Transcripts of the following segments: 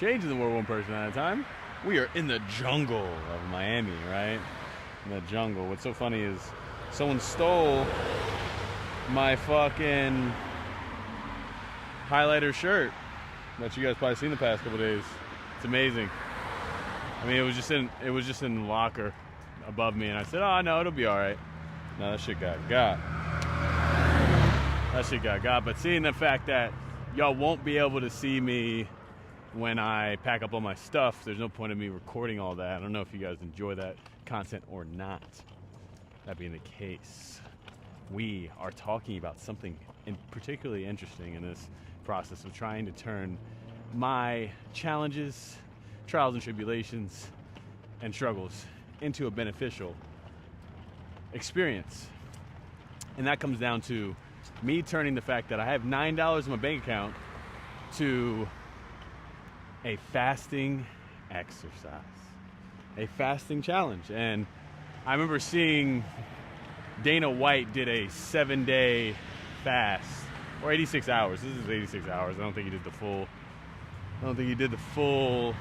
changing the world one person at a time. We are in the jungle of Miami, right? In the jungle. What's so funny is someone stole my fucking highlighter shirt that you guys probably seen the past couple days. It's amazing. I mean, it was just in the locker above me, and I said, "Oh no, it'll be all right." No, that shit got. That shit got. But seeing the fact that y'all won't be able to see me when I pack up all my stuff, there's no point in me recording all that. I don't know if you guys enjoy that content or not. That being the case, we are talking about something particularly interesting in this process of trying to turn my challenges, trials and tribulations, and struggles into a beneficial experience. And that comes down to me turning the fact that I have $9 in my bank account to a fasting exercise, a fasting challenge. And I remember seeing Dana White did a 7-day fast, or 86 hours. This is 86 hours. I don't think he did the full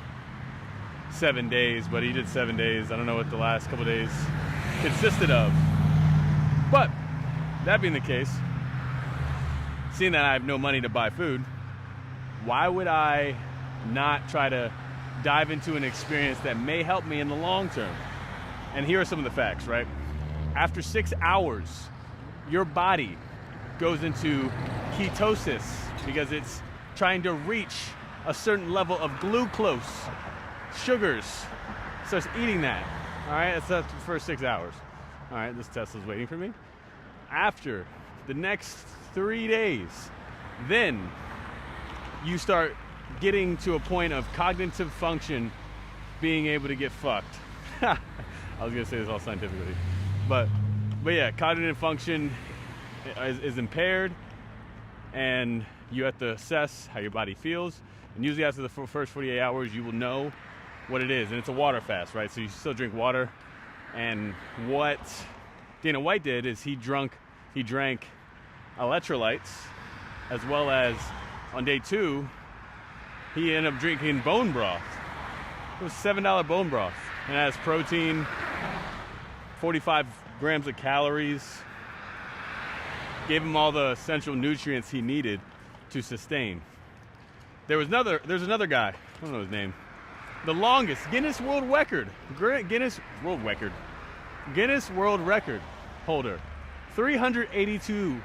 7 days, but he did 7 days. I don't know what the last couple days consisted of. But that being the case, seeing that I have no money to buy food, why would I not try to dive into an experience that may help me in the long term? And here are some of the facts, right? After 6 hours, your body goes into ketosis because it's trying to reach a certain level of glucose, sugars. Starts eating that. All right, that's the first 6 hours. All right, this Tesla's waiting for me. After the next 3 days, then you start getting to a point of cognitive function being able to get fucked. I was gonna say this all scientifically, but yeah, cognitive function is impaired, and you have to assess how your body feels. And usually after the first 48 hours, you will know what it is, and it's a water fast, right? So you still drink water. And what Dana White did is he drank electrolytes, as well as on day 2, he ended up drinking bone broth. It was $7 bone broth, and it has protein, 45 grams of calories. Gave him all the essential nutrients he needed to sustain. There's another guy, I don't know his name. The longest Guinness World Record holder, 382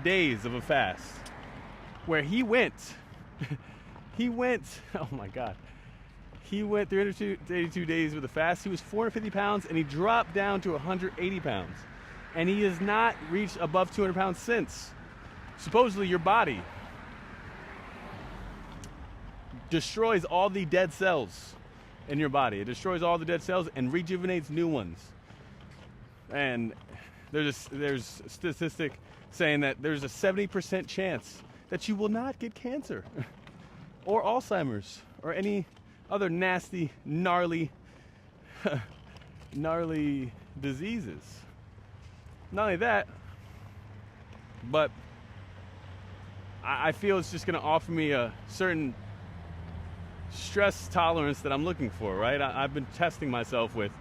days of a fast, where he went, oh my God, he went 382 days with a fast. He was 450 pounds, and he dropped down to 180 pounds. And he has not reached above 200 pounds since. Supposedly your body destroys all the dead cells in your body. It destroys all the dead cells and rejuvenates new ones. And there's a statistic saying that there's a 70% chance that you will not get cancer or Alzheimer's or any other nasty, gnarly diseases. Not only that, but I feel it's just going to offer me a certain stress tolerance that I'm looking for, right? I've been testing myself with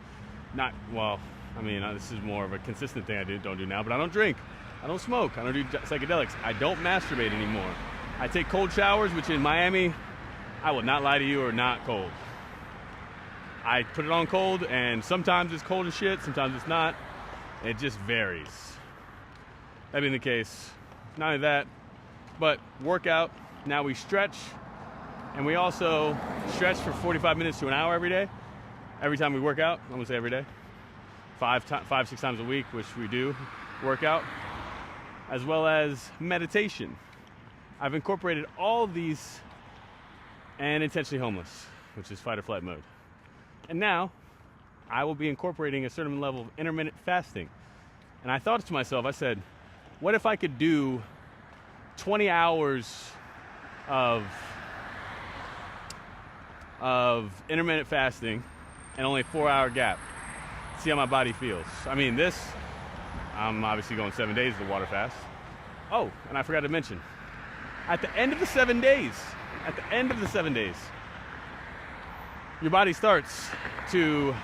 this is more of a consistent thing I don't do now, but I don't drink, I don't smoke, I don't do psychedelics, I don't masturbate anymore. I take cold showers, which in Miami, I will not lie to you, are not cold. I put it on cold, and sometimes it's cold as shit, sometimes it's not. It just varies. That being the case, not only that, but workout. Now we stretch, and we also stretch for 45 minutes to an hour every day. Every time we work out, I'm gonna say every day, 5-6 times a week, which we do work out, as well as meditation. I've incorporated all of these, and intentionally homeless, which is fight or flight mode. And now, I will be incorporating a certain level of intermittent fasting. And I thought to myself, I said, what if I could do 20 hours of intermittent fasting and only a 4-hour gap? See how my body feels. I mean, I'm obviously going 7 days of the water fast. Oh, and I forgot to mention, at the end of the 7 days, your body starts to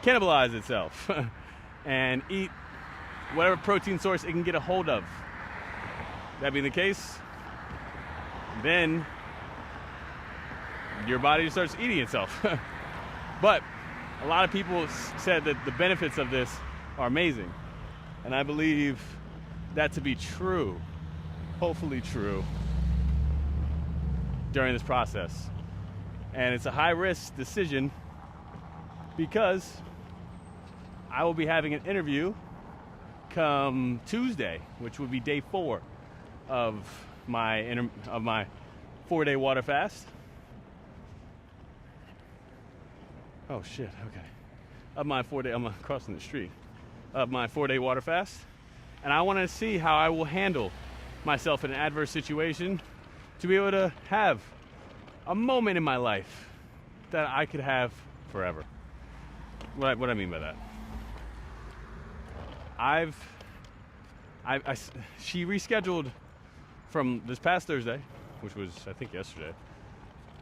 cannibalize itself and eat whatever protein source it can get a hold of. That being the case, then your body starts eating itself. But a lot of people said that the benefits of this are amazing. And I believe that to be true, hopefully true, during this process. And it's a high-risk decision because I will be having an interview come Tuesday, which would be day 4 of my 4-day water fast. Oh shit, okay. Of my 4-day, I'm crossing the street. Of my 4-day water fast. And I want to see how I will handle myself in an adverse situation to be able to have a moment in my life that I could have forever. What I mean by that? She rescheduled from this past Thursday, which was, I think, yesterday.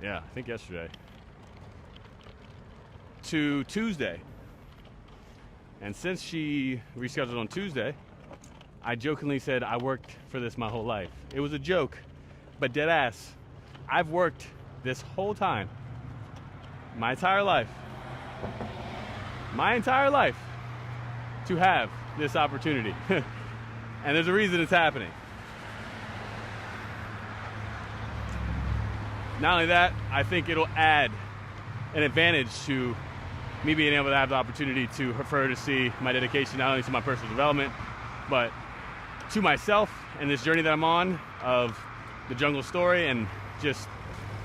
Yeah, I think yesterday. To Tuesday. And since she rescheduled on Tuesday, I jokingly said I worked for this my whole life. It was a joke, but dead ass. I've worked this whole time, my entire life, to have this opportunity. And there's a reason it's happening. Not only that, I think it'll add an advantage to me being able to have the opportunity to refer to see my dedication not only to my personal development, but to myself and this journey that I'm on of the jungle story and just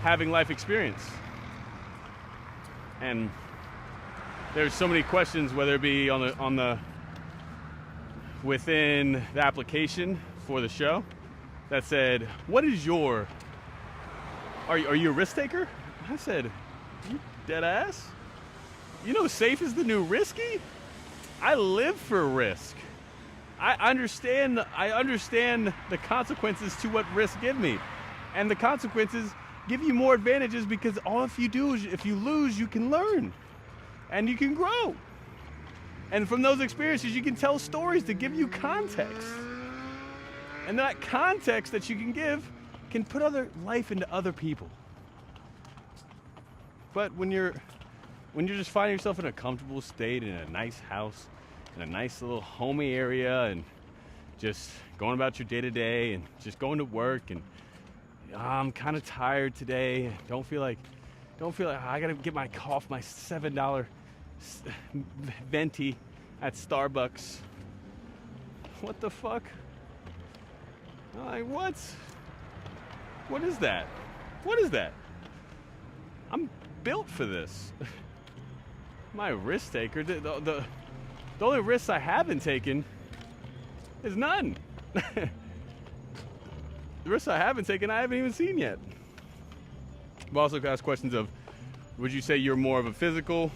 having life experience. And there's so many questions, whether it be within the application for the show that said, what is your, are you a risk taker? I said, you dead ass? You know, safe is the new risky? I live for risk. I understand the consequences to what risks give me. And the consequences give you more advantages because all if you do is if you lose, you can learn and you can grow. And from those experiences, you can tell stories to give you context. And that context that you can give can put other life into other people. But when you're just finding yourself in a comfortable state, in a nice house, in a nice little homey area, and just going about your day-to-day and just going to work, and I'm kind of tired today, don't feel like I gotta get my $7 venti at Starbucks. What the fuck? I'm like, what? What is that? What is that? I'm built for this. My risk taker. The only risks I haven't taken is none. The risks I haven't taken, I haven't even seen yet. I've also asked questions of, would you say you're more of a physical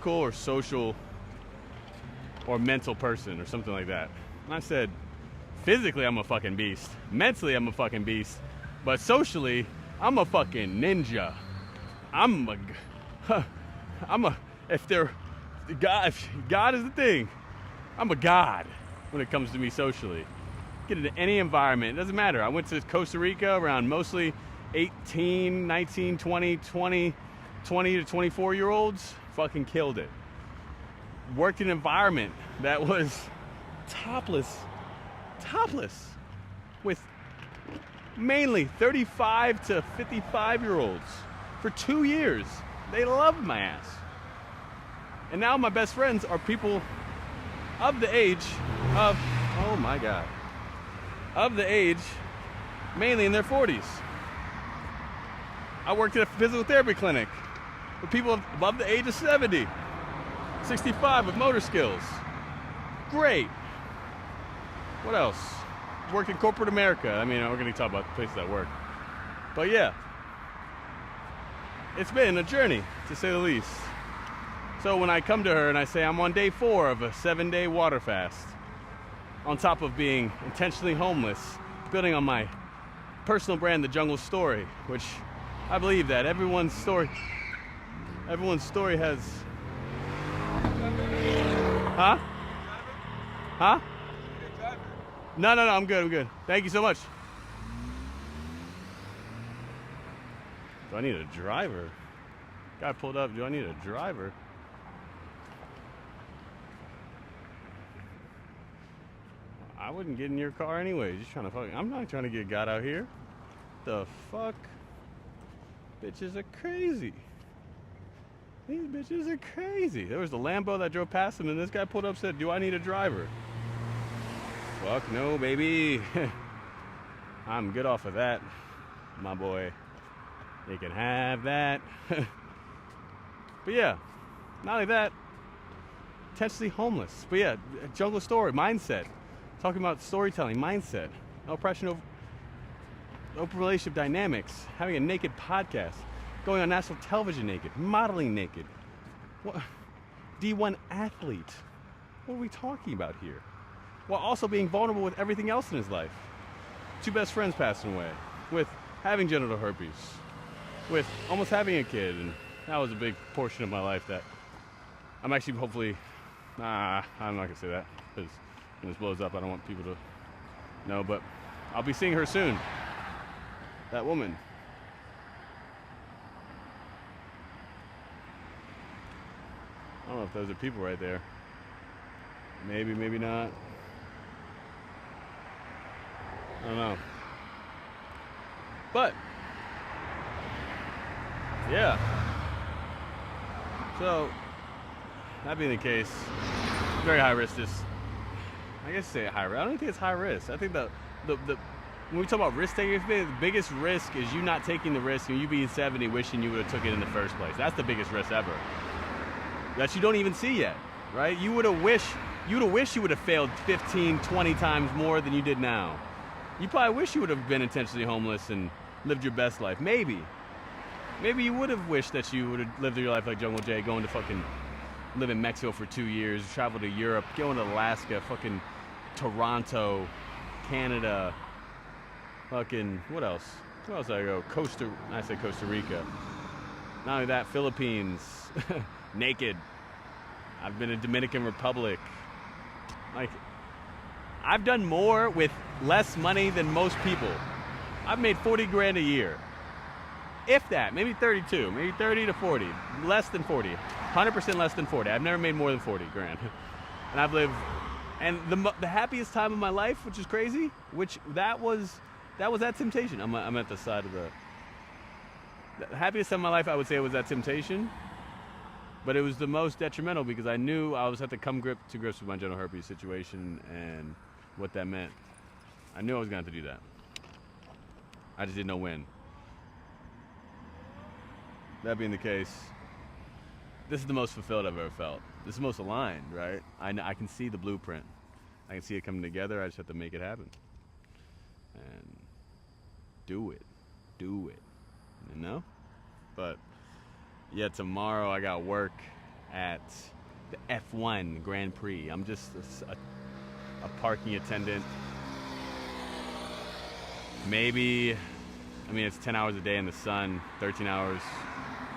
or social or mental person or something like that? And I said, physically I'm a fucking beast. Mentally I'm a fucking beast. But socially, I'm a fucking ninja. If God is the thing, I'm a god when it comes to me socially. Get into any environment, it doesn't matter. I went to Costa Rica around mostly 18, 19, 20 to 24 year olds, fucking killed it. Worked in an environment that was topless, with mainly 35 to 55 year olds for 2 years. They loved my ass. And now my best friends are people of the age of, oh my God, of the age mainly in their 40s. I worked at a physical therapy clinic with people above the age of 70, 65 with motor skills. Great. What else? Worked in corporate America. I mean, we're going to talk about the places I work. But yeah, it's been a journey, to say the least. So when I come to her and I say I'm on day 4 of a 7-day water fast, on top of being intentionally homeless, building on my personal brand, The Jungle Story, which I believe that. Everyone's story has... Huh? Huh? No, I'm good. Thank you so much. Do I need a driver? Guy pulled up, do I need a driver? I wouldn't get in your car anyway. Just trying to fucking... I'm not trying to get got out here. The fuck? Bitches are crazy. These bitches are crazy. There was the Lambo that drove past him, and this guy pulled up and said, do I need a driver? Fuck no, baby. I'm good off of that, my boy. You can have that. But yeah, not only that, potentially homeless. But yeah, jungle story, mindset. Talking about storytelling, mindset. Oppression, open relationship dynamics. Having a naked podcast. Going on national television naked. Modeling naked. What? D1 athlete. What are we talking about here? While also being vulnerable with everything else in his life. 2 best friends passing away. With having genital herpes. With almost having a kid. And that was a big portion of my life that I'm actually hopefully... I'm not going to say that. Because when this blows up, I don't want people to know. But I'll be seeing her soon. That woman. I don't know if those are people right there. Maybe, maybe not. I don't know. But, yeah. So, that being the case, very high risk. I guess say high risk. I don't think it's high risk. I think the when we talk about risk taking, the biggest risk is you not taking the risk and you being 70 wishing you would have took it in the first place. That's the biggest risk ever. That you don't even see yet, right? You would have wished you would have failed 15, 20 times more than you did now. You probably wish you would have been intentionally homeless and lived your best life. Maybe you would have wished that you would have lived your life like Jungle Jaye, going to fucking live in Mexico for 2 years, travel to Europe, going to Alaska, fucking Toronto, Canada, fucking, what else? Where else did I go? I said Costa Rica. Not only that, Philippines, naked. I've been in Dominican Republic. Like, I've done more with less money than most people. I've made 40 grand a year. If that, maybe 32, maybe 30 to 40, less than 40, 100% less than 40. I've never made more than 40 grand. And I've lived, and the happiest time of my life, which is crazy, that was that temptation. I'm at the side of the happiest time of my life, I would say, was that temptation. But it was the most detrimental because I knew I was had to come to grips with my genital herpes situation and what that meant. I knew I was going to have to do that. I just didn't know when. That being the case, this is the most fulfilled I've ever felt. This is the most aligned, right? I can see the blueprint. I can see it coming together. I just have to make it happen. And do it. You know? But yeah, tomorrow I got work at the F1 Grand Prix. I'm just a parking attendant. Maybe, it's 10 hours a day in the sun, 13 hours.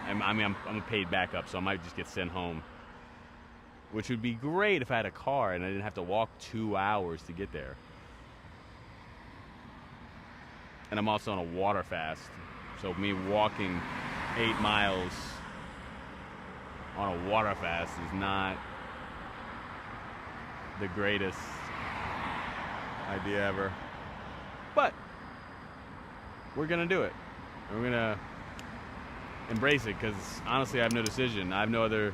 I'm a paid backup, so I might just get sent home. Which would be great if I had a car and I didn't have to walk 2 hours to get there. And I'm also on a water fast. So me walking 8 miles on a water fast is not the greatest idea ever. But we're gonna do it. And we're gonna embrace it because honestly I have no decision. I have no other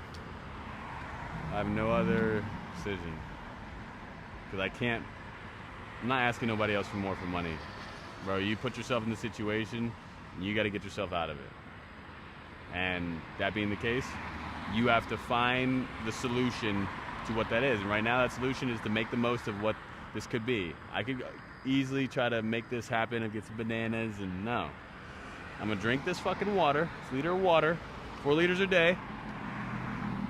decision. Because I'm not asking nobody else for more for money. Bro, you put yourself in the situation and you gotta get yourself out of it. And that being the case, you have to find the solution to what that is. And right now that solution is to make the most of what this could be. I could easily try to make this happen and get some bananas, and no. I'm gonna drink this fucking water, this liter of water, 4 liters a day.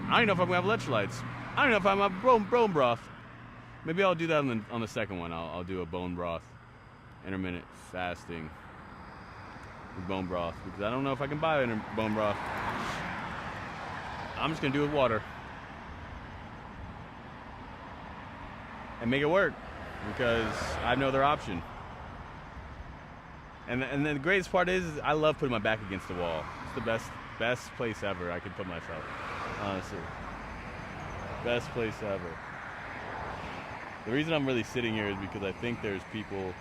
I don't know if I'm gonna have electrolytes. I don't know if I'm gonna have bone broth. Maybe I'll do that on the second one. I'll do a bone broth, intermittent fasting. with bone broth because I don't know if I can buy any bone broth. I'm just gonna do it with water and make it work because I have no other option. And then the greatest part is I love putting my back against the wall. It's the best place ever I could put myself, honestly. Best place ever. The reason I'm really sitting here is because I think there's people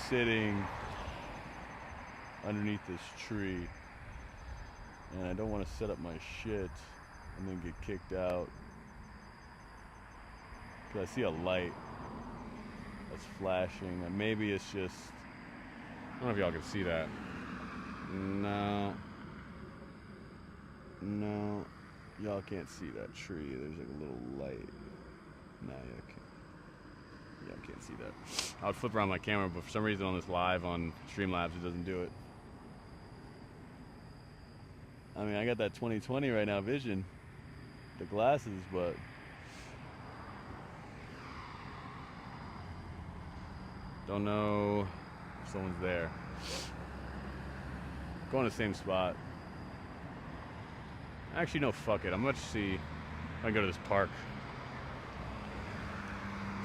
sitting underneath this tree, and I don't want to set up my shit and then get kicked out. Because I see a light that's flashing, and maybe it's just, I don't know if y'all can see that. No, y'all can't see that tree. There's like a little light. No, y'all can't see that. I would flip around my camera, but for some reason on this live on Streamlabs, it doesn't do it. I mean, I got that 20/20 right now vision, the glasses, but don't know if someone's there. Going to the same spot. Actually, no, fuck it. I'm gonna see if I can go to this park.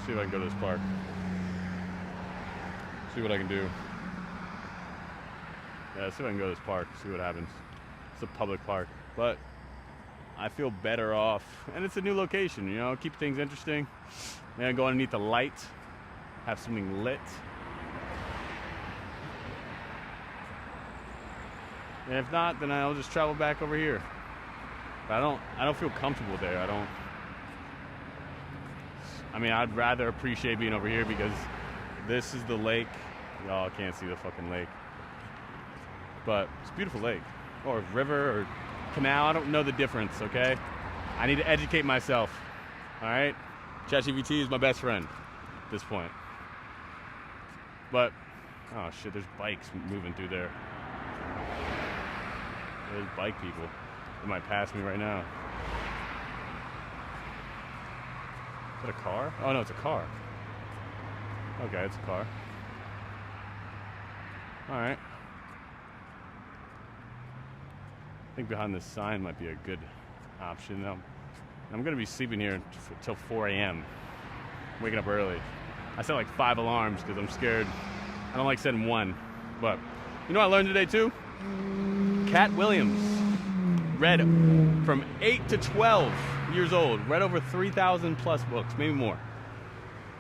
See if I can go to this park. See what I can do. Yeah, see if I can go to this park. See what happens. It's a public park, but I feel better off, and it's a new location. You know, keep things interesting. Maybe go underneath the light, have something lit. And if not, then I'll just travel back over here. But I don't feel comfortable there. I mean, I'd rather appreciate being over here because this is the lake. Y'all can't see the fucking lake. But it's a beautiful lake. Or river or canal. I don't know the difference, okay? I need to educate myself. Alright? ChatGPT is my best friend at this point. But, oh shit, there's bikes moving through there. There's bike people. They might pass me right now. Is that a car? Oh no, it's a car. Okay, it's a car. Alright. I think behind this sign might be a good option. I'm gonna be sleeping here till 4 a.m. Waking up early. I set like 5 alarms because I'm scared. I don't like setting one. But you know what I learned today too? Cat Williams read from 8 to 12 years old, read over 3,000 plus books, maybe more.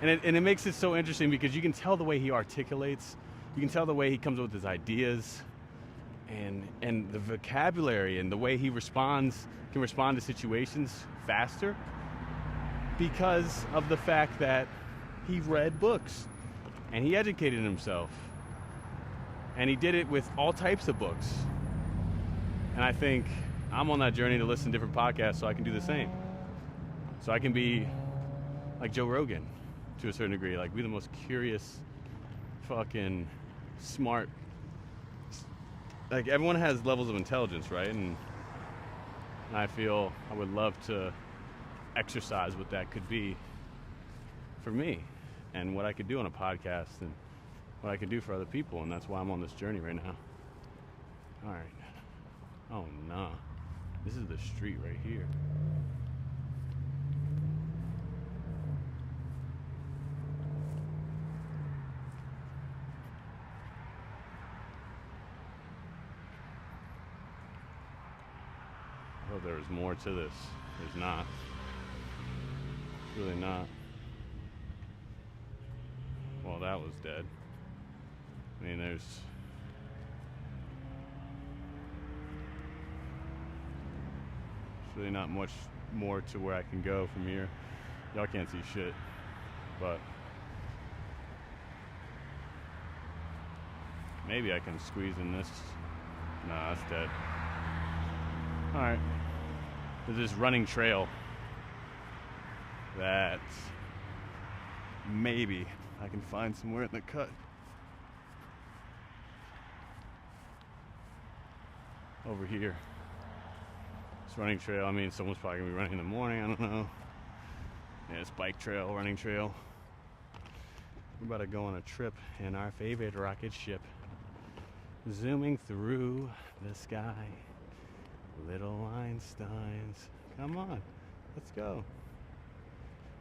And it makes it so interesting because you can tell the way he articulates, you can tell the way he comes up with his ideas, and the vocabulary and the way he can respond to situations faster because of the fact that he read books and he educated himself. And he did it with all types of books. And I think I'm on that journey to listen to different podcasts so I can do the same. So I can be like Joe Rogan to a certain degree, like be the most curious, fucking smart. Like everyone has levels of intelligence, right? And I feel I would love to exercise what that could be for me and what I could do on a podcast and what I can do for other people, and that's why I'm on this journey right now. All right. Oh no, this is the street right here. I thought there was more to this. There's not. Really not. Well, that was dead. I mean, there's really not much more to where I can go from here. Y'all can't see shit, but maybe I can squeeze in this. Nah, that's dead. All right, there's this running trail that maybe I can find somewhere in the cut. Over here. This running trail, I mean, someone's probably gonna be running in the morning, I don't know. Yeah, it's bike trail, running trail. We're about to go on a trip in our favorite rocket ship. zooming through the sky. Little Einsteins. Come on, let's go.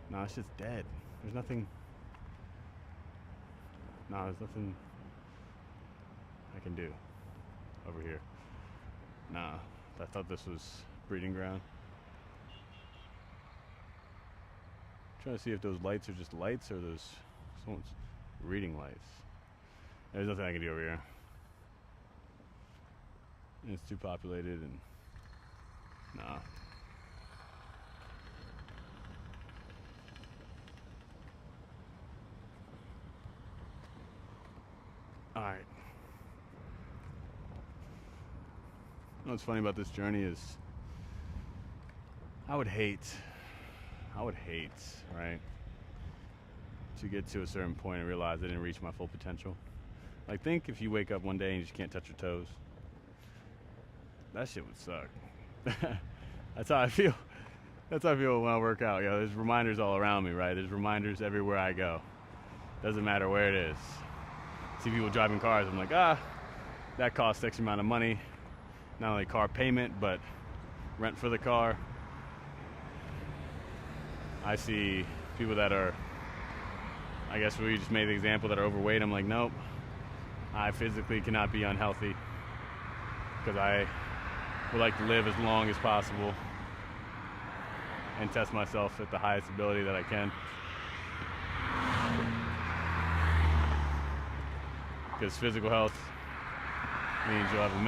No, it's just dead. There's nothing. No, there's nothing I can do over here. Nah, I thought this was breeding ground. Trying to see if those lights are just lights or those someone's reading lights. There's nothing I can do over here. And it's too populated and nah. Alright. You know what's funny about this journey is I would hate, right, to get to a certain point and realize I didn't reach my full potential. Like, think if you wake up one day and you just can't touch your toes. That shit would suck. That's how I feel. That's how I feel when I work out. You know, there's reminders all around me, right? There's reminders everywhere I go. Doesn't matter where it is. See people driving cars, I'm like, that costs X amount of money. Not only car payment, but rent for the car. I see people that are, I guess we just made the example, that are overweight. I'm like, nope, I physically cannot be unhealthy because I would like to live as long as possible and test myself at the highest ability that I can. Because physical health means you'll have a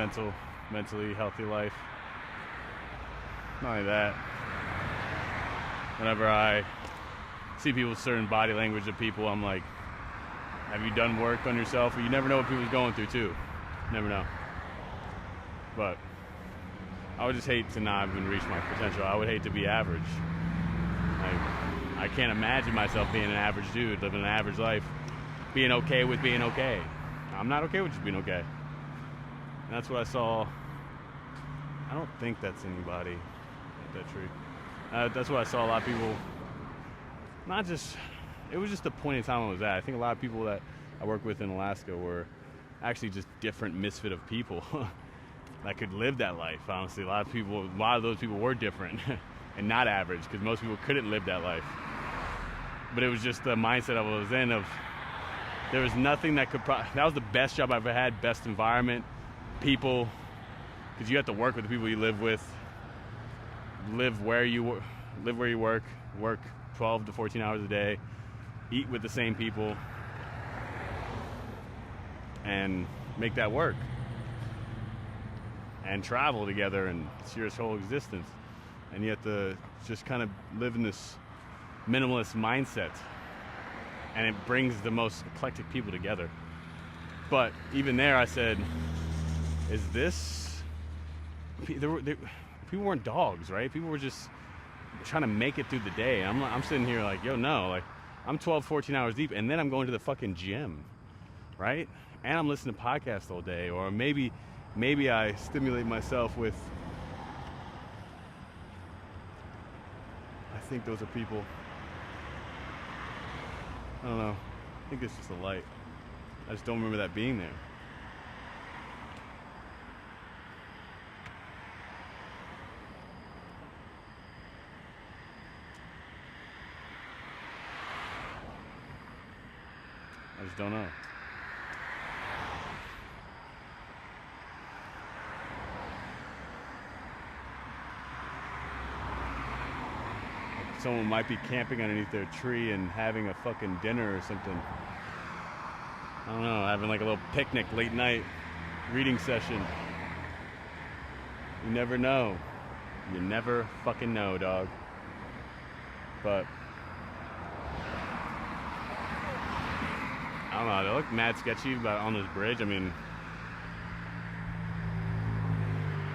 mentally healthy life. Not only that, whenever I see people's certain body language of people, I'm like, have you done work on yourself? You never know what people's going through too. Never know. But I would just hate to not even reach my potential. I would hate to be average. I can't imagine myself being an average dude, living an average life, being okay with being okay. I'm not okay with just being okay. And that's what I saw. I don't think that's anybody at that tree. That's what I saw a lot of people, not just, it was just the point in time I was at. I think a lot of people that I work with in Alaska were actually just different misfit of people that could live that life. Honestly, a lot of those people were different and not average, because most people couldn't live that life. But it was just the mindset I was in of, there was nothing that could, that was the best job I've ever had, best environment, people, because you have to work with the people you live with, live where you work 12 to 14 hours a day, eat with the same people, and make that work, and travel together, and it's your whole existence. And you have to just kind of live in this minimalist mindset, and it brings the most eclectic people together. But even there, I said, is this, people weren't dogs, right? People were just trying to make it through the day. I'm sitting here like, yo, no, like, I'm 12, 14 hours deep, and then I'm going to the fucking gym, right? And I'm listening to podcasts all day, or maybe I stimulate myself with, I think those are people. I don't know. I think it's just a light. I just don't remember that being there. I just don't know. Someone might be camping underneath their tree and having a fucking dinner or something. I don't know, having like a little picnic late night reading session. You never know. You never fucking know, dog. But I don't know, they look mad sketchy on this bridge. I mean,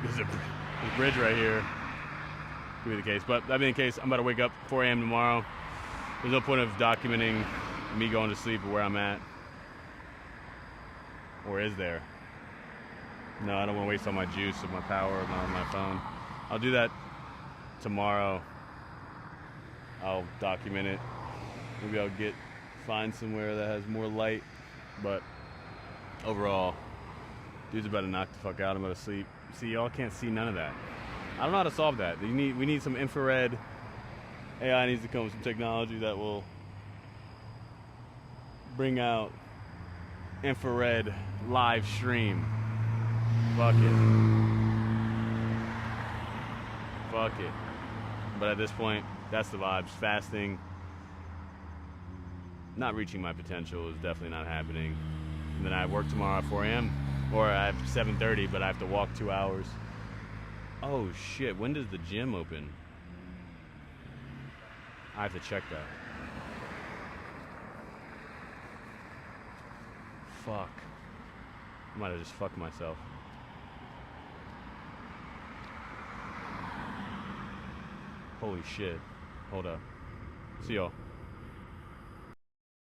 there's a bridge right here. Could be the case, but that being the case, I'm about to wake up 4 a.m. tomorrow. There's no point of documenting me going to sleep or where I'm at. Or is there? No, I don't want to waste all my juice or my power on my phone. I'll do that tomorrow. I'll document it. Maybe I'll find somewhere that has more light. But overall, Dude's about to knock the fuck out. I'm about to sleep. See, y'all can't see none of that. I don't know how to solve that. We need some infrared. AI needs to come with some technology that will bring out infrared live stream. Fuck it. Fuck it. But at this point, that's the vibes. Fasting, not reaching my potential is definitely not happening. And then I work tomorrow at 4 a.m. Or I have 7:30, but I have to walk 2 hours. Oh shit, when does the gym open? I have to check that. Fuck. I might have just fucked myself. Holy shit. Hold up. See y'all.